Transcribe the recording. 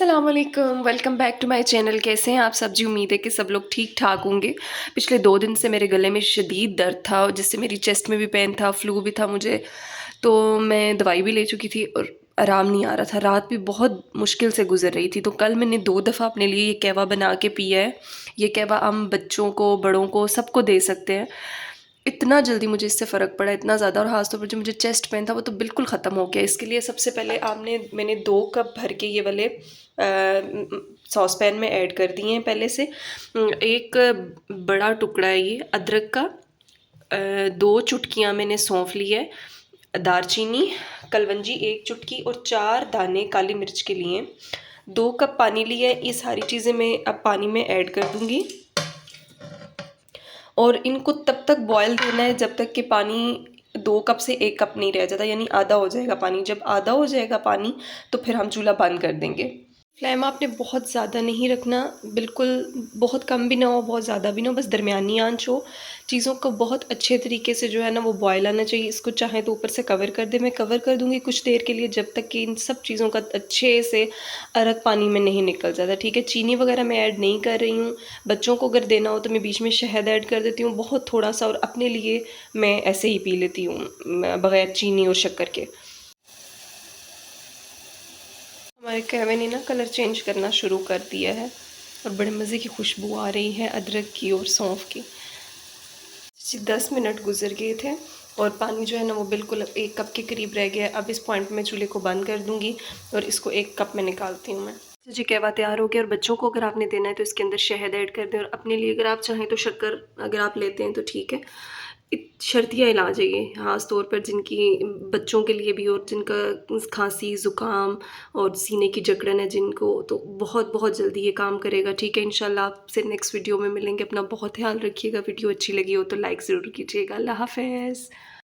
अस्सलाम वालेकुम, welcome back to my channel. कैसे हैं आप सब जी? उम्मीद है कि सब लोग ठीक ठाक होंगे। पिछले 2 दिन से मेरे गले में शदीद दर्द था और जिससे मेरी चेस्ट में भी पेन था, फ्लू भी था मुझे। तो मैं दवाई भी ले चुकी थी और आराम नहीं आ रहा था। रात भी बहुत मुश्किल से गुजर रही थी। तो कल मैंने 2 दफ़ा अपने लिए ये कहवा बना के पिया है। ये कहवा हम बच्चों को, बड़ों को, सबको दे सकते हैं। इतना जल्दी मुझे इससे फ़र्क पड़ा, इतना ज़्यादा, और ख़ास तौर पर जो मुझे चेस्ट पेन था वो तो बिल्कुल ख़त्म हो गया। इसके लिए सबसे पहले मैंने 2 कप भर के ये वाले सॉस पैन में ऐड कर दिए हैं पहले से। एक बड़ा टुकड़ा है ये अदरक का। 2 चुटकियाँ मैंने सौंफ ली है, दालचीनी, कलवंजी 1 चुटकी और 4 दाने काली मिर्च के लिए। 2 कप पानी लिया है। ये सारी चीज़ें मैं अब पानी में ऐड कर दूँगी और इनको तब तक बॉयल देना है जब तक कि पानी 2 कप से 1 कप नहीं रह जाता, यानी आधा हो जाएगा पानी। जब आधा हो जाएगा पानी तो फिर हम चूल्हा बंद कर देंगे। फ्लेम आपने बहुत ज़्यादा नहीं रखना, बिल्कुल बहुत कम भी ना हो, बहुत ज़्यादा भी ना हो, बस दरमियानी आंच हो। चीज़ों को बहुत अच्छे तरीके से जो है ना वो बॉयल आना चाहिए। इसको चाहे तो ऊपर से कवर कर दे, मैं कवर कर दूँगी कुछ देर के लिए जब तक कि इन सब चीज़ों का अच्छे से अरक पानी में नहीं निकल जाता, ठीक है। चीनी वगैरह मैं ऐड नहीं कर रही हूँ। बच्चों को अगर देना हो तो मैं बीच में शहद ऐड कर देती हूँ बहुत थोड़ा सा, और अपने लिए मैं ऐसे ही पी लेती हूँ बग़ैर चीनी और शक्कर के। हमारे कहवे ने ना कलर चेंज करना शुरू कर दिया है और बड़े मज़े की खुशबू आ रही है अदरक की और सौंफ की। जी 10 मिनट गुजर गए थे और पानी जो है ना वो बिल्कुल 1 कप के करीब रह गया है। अब इस पॉइंट पे मैं चूल्हे को बंद कर दूंगी और इसको 1 कप में निकालती हूँ मैं। तो जी कहवा तैयार हो गया और बच्चों को अगर आपने देना है तो इसके अंदर शहद ऐड कर दें, और अपने लिए अगर आप चाहें तो शक्कर अगर आप लेते हैं तो ठीक है। शर्तियाँ इलाज है ये, ख़ास तौर पर जिनकी बच्चों के लिए भी और जिनका खांसी ज़ुकाम और सीने की जकड़न है जिनको, तो बहुत बहुत जल्दी ये काम करेगा, ठीक है। इंशाल्लाह आपसे नेक्स्ट वीडियो में मिलेंगे। अपना बहुत ख्याल रखिएगा। वीडियो अच्छी लगी हो तो लाइक ज़रूर कीजिएगा। अल्लाह हाफ़िज़।